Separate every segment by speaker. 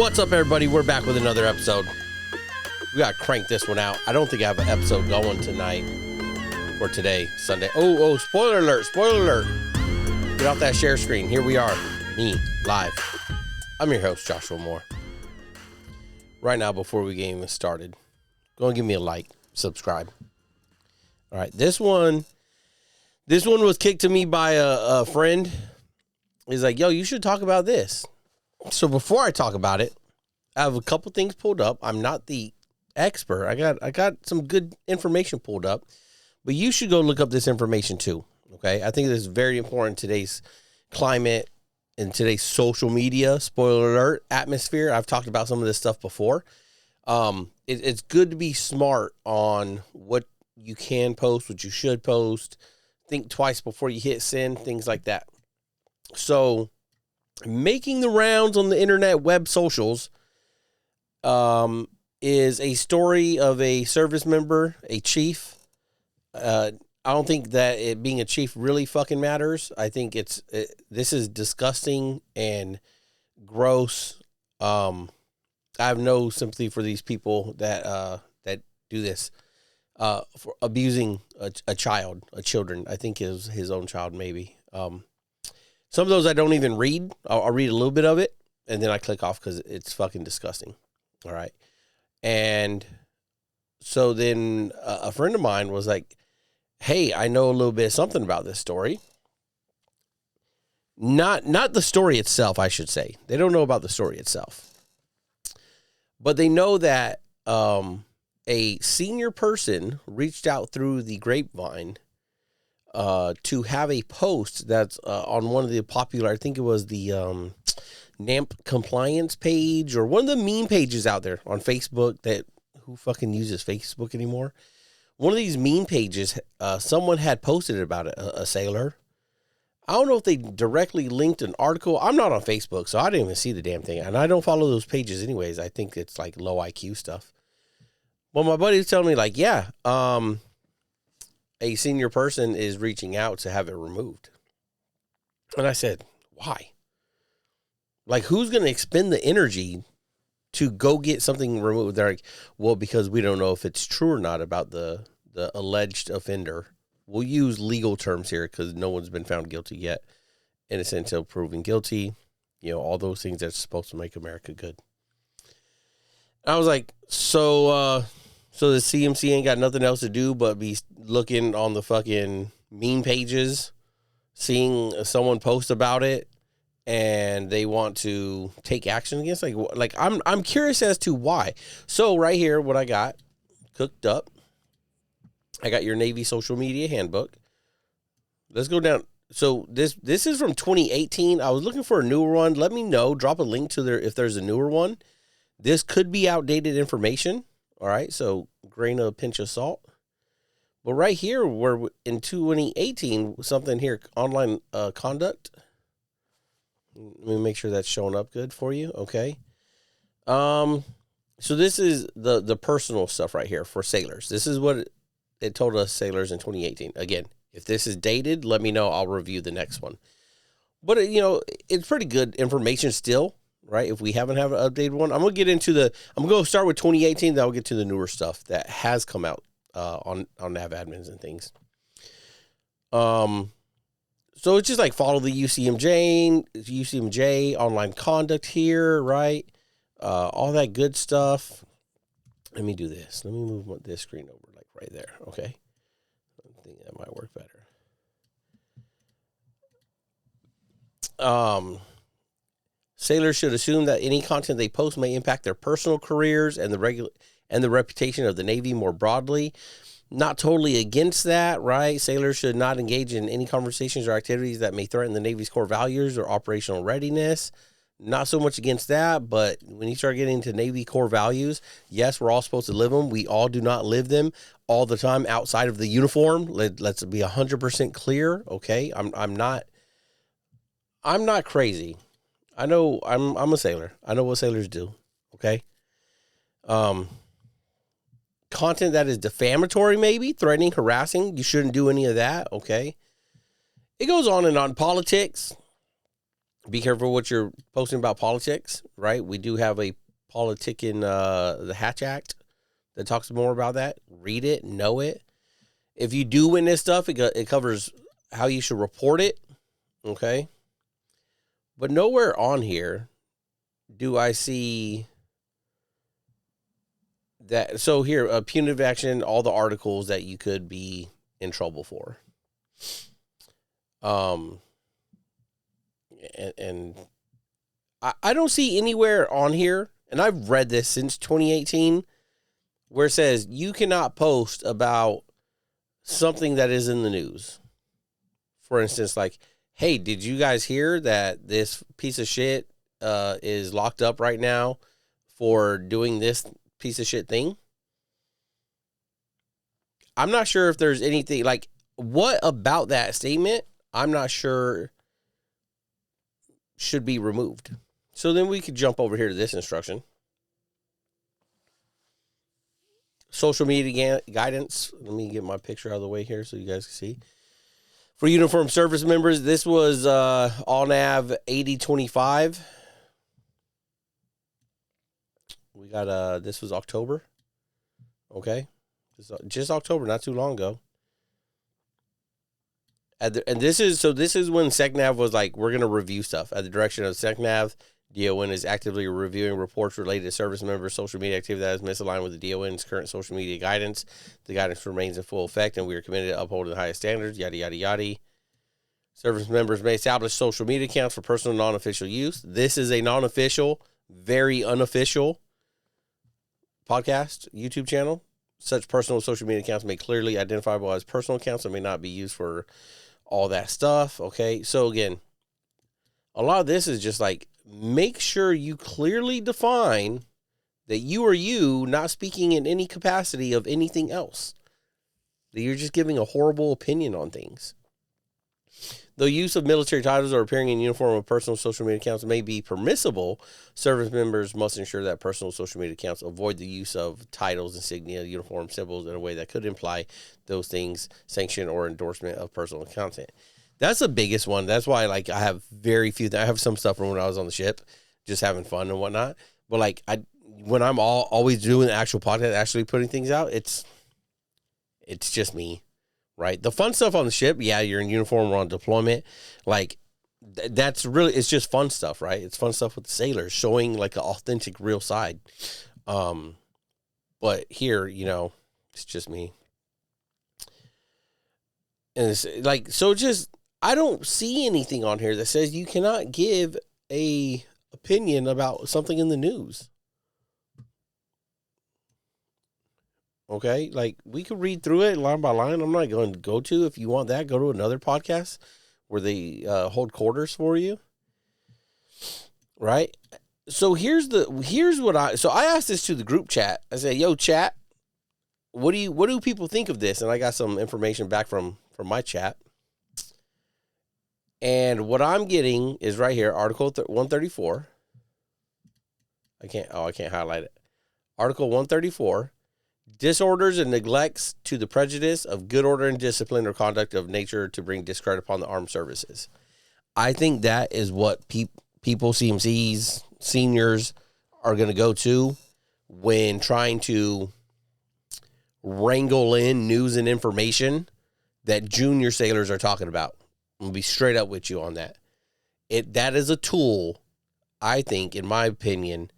Speaker 1: What's up, everybody? We're back with another episode. We got to crank this one out. I don't think I have an episode going tonight or today, Sunday. Oh, spoiler alert, spoiler alert. Get off that share screen. Here we are, me, live. I'm your host, Joshua Moore. Right now, before we get even started, go and give me a like, subscribe. All right, this one was kicked to me by a friend. He's like, yo, you should talk about this. So before I talk about it, I have a couple things pulled up. I'm not the expert. I got some good information pulled up, but you should go look up this information too. Okay. I think this is very important in today's climate and today's social media, spoiler alert, atmosphere. I've talked about some of this stuff before. It's good to be smart on what you can post, what you should post. Think twice before you hit send, things like that. So making the rounds on the internet web socials is a story of a service member, a chief. I don't think that it being a chief really fucking matters. I think this is disgusting and gross. I have no sympathy for these people that do this, for abusing a children. I think it was his own child, maybe. Some of those I don't even read. I'll read a little bit of it, and then I click off because it's fucking disgusting. All right. And so then a friend of mine was like, hey, I know a little bit of something about this story. Not the story itself, I should say. They don't know about the story itself. But they know that a senior person reached out through the grapevine to have a post that's on one of the popular, I think it was the NAMP compliance page or one of the meme pages out there on Facebook that who fucking uses Facebook anymore. One of these meme pages, someone had posted about it, a sailor. I don't know if they directly linked an article. I'm not on Facebook, so I didn't even see the damn thing. And I don't follow those pages anyways. I think it's like low IQ stuff. Well, my buddy was telling me like, yeah, a senior person is reaching out to have it removed. And I said, why? Like, who's going to expend the energy to go get something removed? They're like, well, because we don't know if it's true or not about the alleged offender. We'll use legal terms here because no one's been found guilty yet. Innocent until proven guilty. You know, all those things that's supposed to make America good. I was like, so the CMC ain't got nothing else to do but be looking on the fucking meme pages, seeing someone post about it, and they want to take action against. Like I'm curious as to why. So right here, what I got cooked up. I got your Navy social media handbook. Let's go down. So this is from 2018. I was looking for a newer one. Let me know. Drop a link to if there's a newer one. This could be outdated information. All right, so grain of a pinch of salt. But right here, we're in 2018, something here, online conduct. Let me make sure that's showing up good for you, okay? So this is the personal stuff right here for sailors. This is what it told us sailors in 2018. Again, if this is dated, let me know. I'll review the next one. But, it's pretty good information still. Right, if we haven't have an updated one, I'm gonna start with 2018. Then I'll get to the newer stuff that has come out on nav admins and things. So it's just like follow the UCMJ online conduct here, right? All that good stuff. Let me do this. Let me move this screen over like right there. Okay, I think that might work better. Sailors should assume that any content they post may impact their personal careers and the reputation of the Navy more broadly. Not totally against that, right? Sailors should not engage in any conversations or activities that may threaten the Navy's core values or operational readiness. Not so much against that, but when you start getting into Navy core values, yes, we're all supposed to live them. We all do not live them all the time outside of the uniform. Let's be 100% clear, okay? I'm not crazy. I know I'm a sailor. I know what sailors do. Okay. Content that is defamatory, maybe threatening, harassing. You shouldn't do any of that. Okay. It goes on and on. Politics. Be careful what you're posting about politics, right? We do have a politic in the Hatch Act that talks more about that. Read it, know it. If you do witness stuff, it covers how you should report it, okay? But nowhere on here do I see that. So here, punitive action, all the articles that you could be in trouble for. And I don't see anywhere on here, and I've read this since 2018, where it says you cannot post about something that is in the news. For instance, like, hey, did you guys hear that this piece of shit is locked up right now for doing this piece of shit thing? I'm not sure if there's anything, like, what about that statement, I'm not sure should be removed. So then we could jump over here to this instruction. Social media guidance. Let me get my picture out of the way here so you guys can see. For uniformed service members, this was all nav 8025. We got this was October. Okay. Just October, not too long ago. And this is when SecNav was like, we're going to review stuff. At the direction of SecNav, DON is actively reviewing reports related to service members' social media activity that is misaligned with the DON's current social media guidance. The guidance remains in full effect, and we are committed to upholding the highest standards, yada, yada, yada. Service members may establish social media accounts for personal non-official use. This is a non-official, very unofficial podcast, YouTube channel. Such personal social media accounts may clearly identifiable as personal accounts and may not be used for all that stuff. Okay, so again, a lot of this is just like, make sure you clearly define that you are you, not speaking in any capacity of anything else. That you're just giving a horrible opinion on things. The use of military titles or appearing in uniform of personal social media accounts may be permissible. Service members must ensure that personal social media accounts avoid the use of titles, insignia, uniform symbols in a way that could imply those things, sanction or endorsement of personal content. That's the biggest one. That's why, like, I have very few. I have some stuff from when I was on the ship, just having fun and whatnot. But like, when I'm always doing the actual podcast, actually putting things out, it's just me. Right. The fun stuff on the ship. Yeah. You're in uniform. We're on deployment. Like that's really, it's just fun stuff, right? It's fun stuff with the sailors showing like an authentic real side. But here, it's just me. And it's like, so just, I don't see anything on here that says you cannot give a opinion about something in the news. Okay, like we could read through it line by line. I'm not going to go to. If you want that, go to another podcast where they hold quarters for you. Right. So here's what I asked this to the group chat. I said, "Yo, chat, what do people think of this?" And I got some information back from my chat. And what I'm getting is right here, Article 134. I can't highlight it. Article 134. Disorders and neglects to the prejudice of good order and discipline or conduct of nature to bring discredit upon the armed services. I think that is what people, CMCs, seniors are going to go to when trying to wrangle in news and information that junior sailors are talking about. I'm going to be straight up with you on that. That is a tool, I think, in my opinion.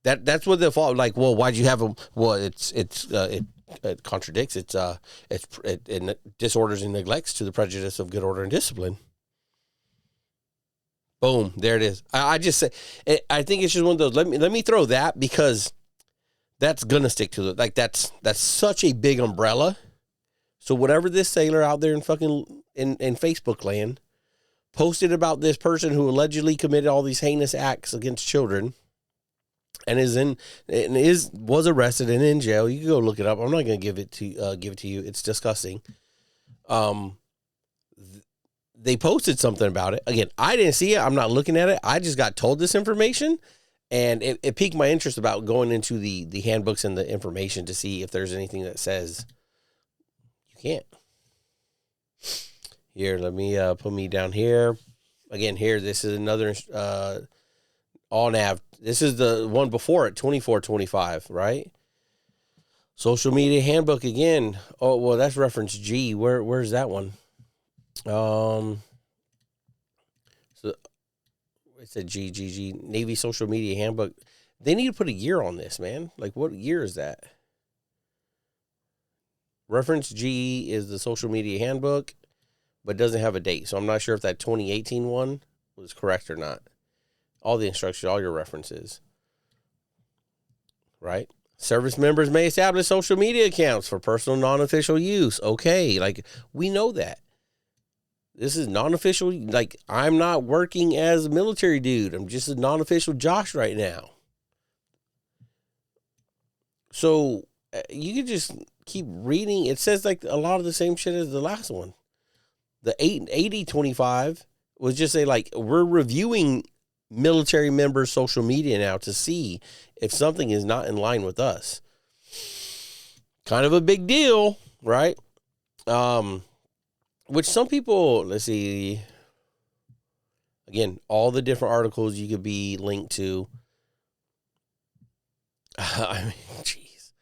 Speaker 1: That's what they'll fall like. Well, why'd you have them? Well, it contradicts. It disorders and neglects to the prejudice of good order and discipline. Boom, there it is. I just say, I think it's just one of those. Let me throw that because that's gonna stick to it. Like that's such a big umbrella. So whatever this sailor out there in fucking in Facebook land posted about this person who allegedly committed all these heinous acts against children. And was arrested and in jail. You can go look it up. I'm not going to give it to you. It's disgusting. They posted something about it. Again, I didn't see it. I'm not looking at it. I just got told this information, and it piqued my interest about going into the handbooks and the information to see if there's anything that says you can't. Here, let me put me down here. Again, here, this is another all nav. This is the one before it, 2425, right? Social media handbook again. Oh, well, that's reference G. Where's that one? So it's a G Navy social media handbook. They need to put a year on this, man. Like, what year is that? Reference G is the social media handbook, but doesn't have a date. So I'm not sure if that 2018 one was correct or not. All the instructions, all your references, right? Service members may establish social media accounts for personal non-official use. Okay, like, we know that. This is non-official. Like, I'm not working as a military dude. I'm just a non-official Josh right now. So you could just keep reading. It says like a lot of the same shit as the last one. The 8025 was just say like, we're reviewing military members' social media now to see if something is not in line with us. Kind of a big deal, right? Which some people, let's see, again, all the different articles you could be linked to. I mean, jeez.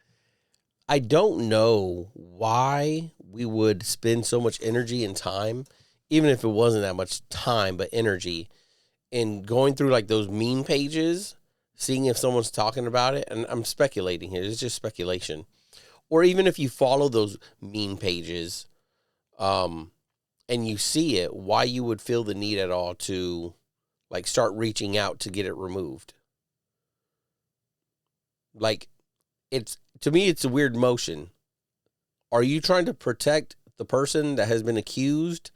Speaker 1: I don't know why we would spend so much energy and time, even if it wasn't that much time, but energy, in going through like those meme pages, seeing if someone's talking about it. And I'm speculating here. It's just speculation. Or even if you follow those meme pages, and you see it, why you would feel the need at all to like start reaching out to get it removed. Like, it's, to me, it's a weird motion. Are you trying to protect the person that has been accused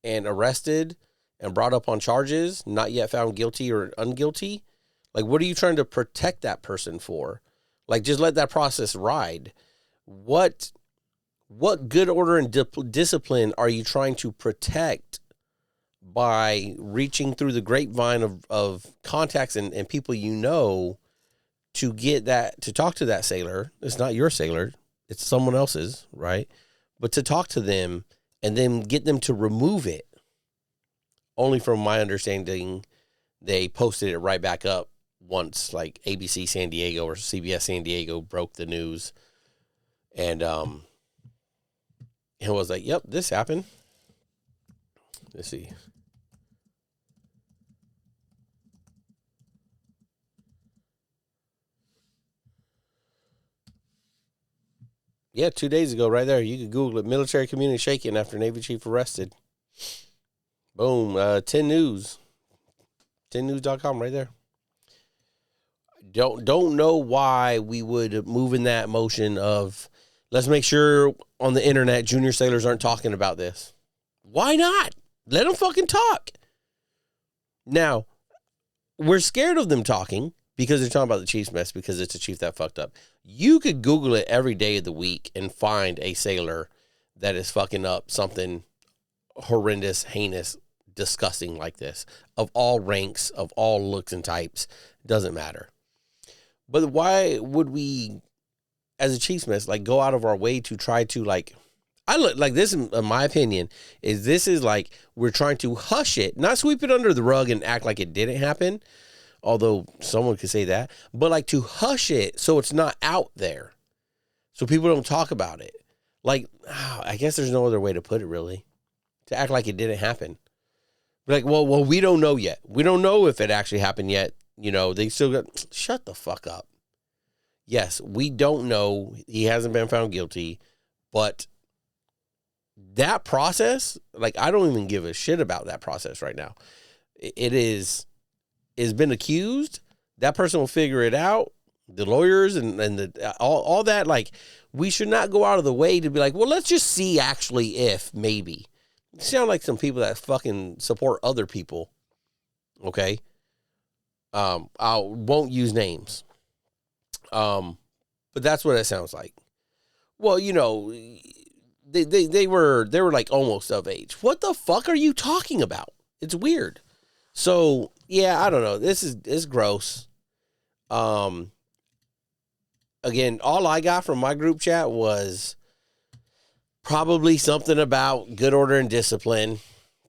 Speaker 1: and arrested and brought up on charges, not yet found guilty or unguilty? Like, what are you trying to protect that person for? Like, just let that process ride. What good order and discipline are you trying to protect by reaching through the grapevine of contacts and people you know to get that, to talk to that sailor? It's not your sailor, it's someone else's, right? But to talk to them and then get them to remove it. Only from my understanding, they posted it right back up once, like ABC San Diego or CBS San Diego broke the news. And it was like, yep, this happened. Let's see. Yeah, 2 days ago, right there. You could Google it. Military community shaken after Navy chief arrested. Boom. 10 News. 10news.com right there. Don't know why we would move in that motion of, let's make sure on the internet junior sailors aren't talking about this. Why not? Let them fucking talk. Now, we're scared of them talking because they're talking about the chief's mess because it's a chief that fucked up. You could Google it every day of the week and find a sailor that is fucking up something horrendous, heinous, disgusting like this, of all ranks, of all looks and types. Doesn't matter. But why would we, as a chief's mess, like, go out of our way to try to, like, I look like this, in my opinion, is like we're trying to hush it, not sweep it under the rug and act like it didn't happen, although someone could say that, but like to hush it so it's not out there, so people don't talk about it. Like, I guess there's no other way to put it, really, to act like it didn't happen. Like, well, we don't know yet. We don't know if it actually happened yet. You know, they still got, shut the fuck up. Yes, we don't know. He hasn't been found guilty, but that process, like, I don't even give a shit about that process right now. It is been accused. That person will figure it out. The lawyers and the all that, like, we should not go out of the way to be like, well, let's just see actually if maybe. You sound like some people that fucking support other people. Okay. I won't use names. But that's what it sounds like. Well, you know, they were like almost of age. What the fuck are you talking about? It's weird. So yeah, I don't know. This is gross. Again, all I got from my group chat was probably something about good order and discipline.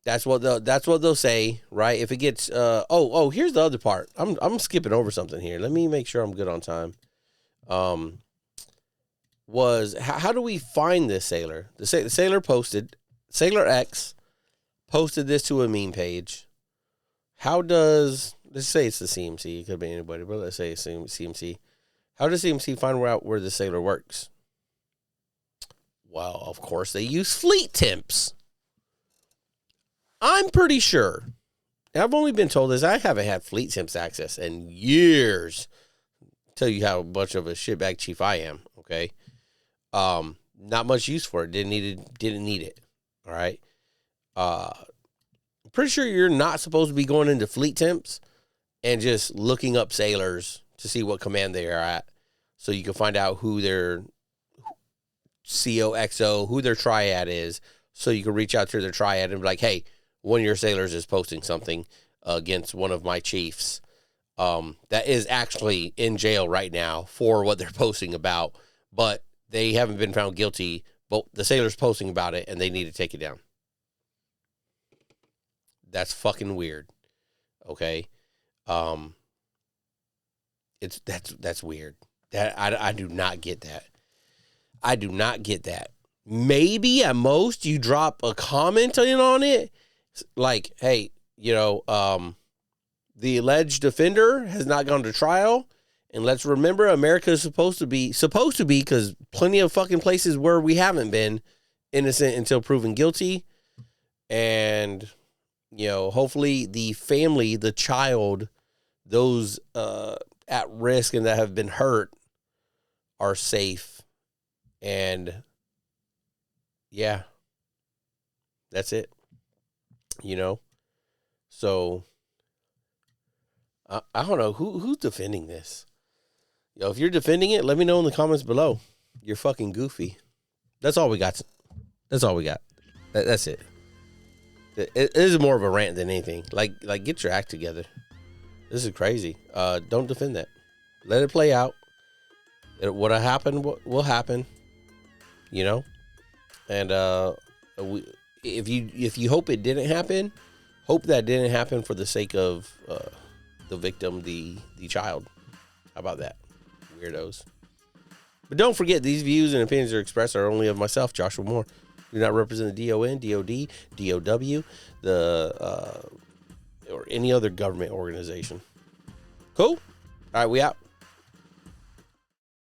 Speaker 1: That's what they'll say, right? If it gets here's the other part. I'm skipping over something here. Let me make sure I'm good on time. How do we find this sailor? The sailor posted, Sailor X posted this to a meme page. Let's say it's the CMC. It could be anybody, but let's say it's CMC. How does CMC find out where the sailor works? Well, of course, they use fleet temps. I'm pretty sure. I've only been told this. I haven't had fleet temps access in years. Tell you how much of a shitbag chief I am, okay? Not much use for it. Didn't need it. All right. I'm pretty sure you're not supposed to be going into fleet temps and just looking up sailors to see what command they are at, so you can find out who their COXO, who their triad is, so you can reach out to their triad and be like, hey, one of your sailors is posting something against one of my chiefs that is actually in jail right now for what they're posting about, but they haven't been found guilty, but the sailor's posting about it and they need to take it down. That's fucking weird. Okay. That's weird. That I do not get that. I do not get that. Maybe at most you drop a comment in on it, like, hey, the alleged offender has not gone to trial, and let's remember America is supposed to be, because plenty of fucking places where we haven't been innocent until proven guilty, and hopefully the family, the child, those at risk and that have been hurt are safe. And yeah, that's it. So I don't know who's defending this. If you're defending it, let me know in the comments below. You're fucking goofy. That's all we got. That's all we got. That's it. It is more of a rant than anything. Like get your act together. This is crazy. Don't defend that. Let it play out. What happened will happen. And if you hope it didn't happen, hope that didn't happen for the sake of the victim, the child. How about that, weirdos? But don't forget, these views and opinions are expressed are only of myself, Joshua Moore. Do not represent the DON, DOD, DOW, or any other government organization. Cool? All right, we out.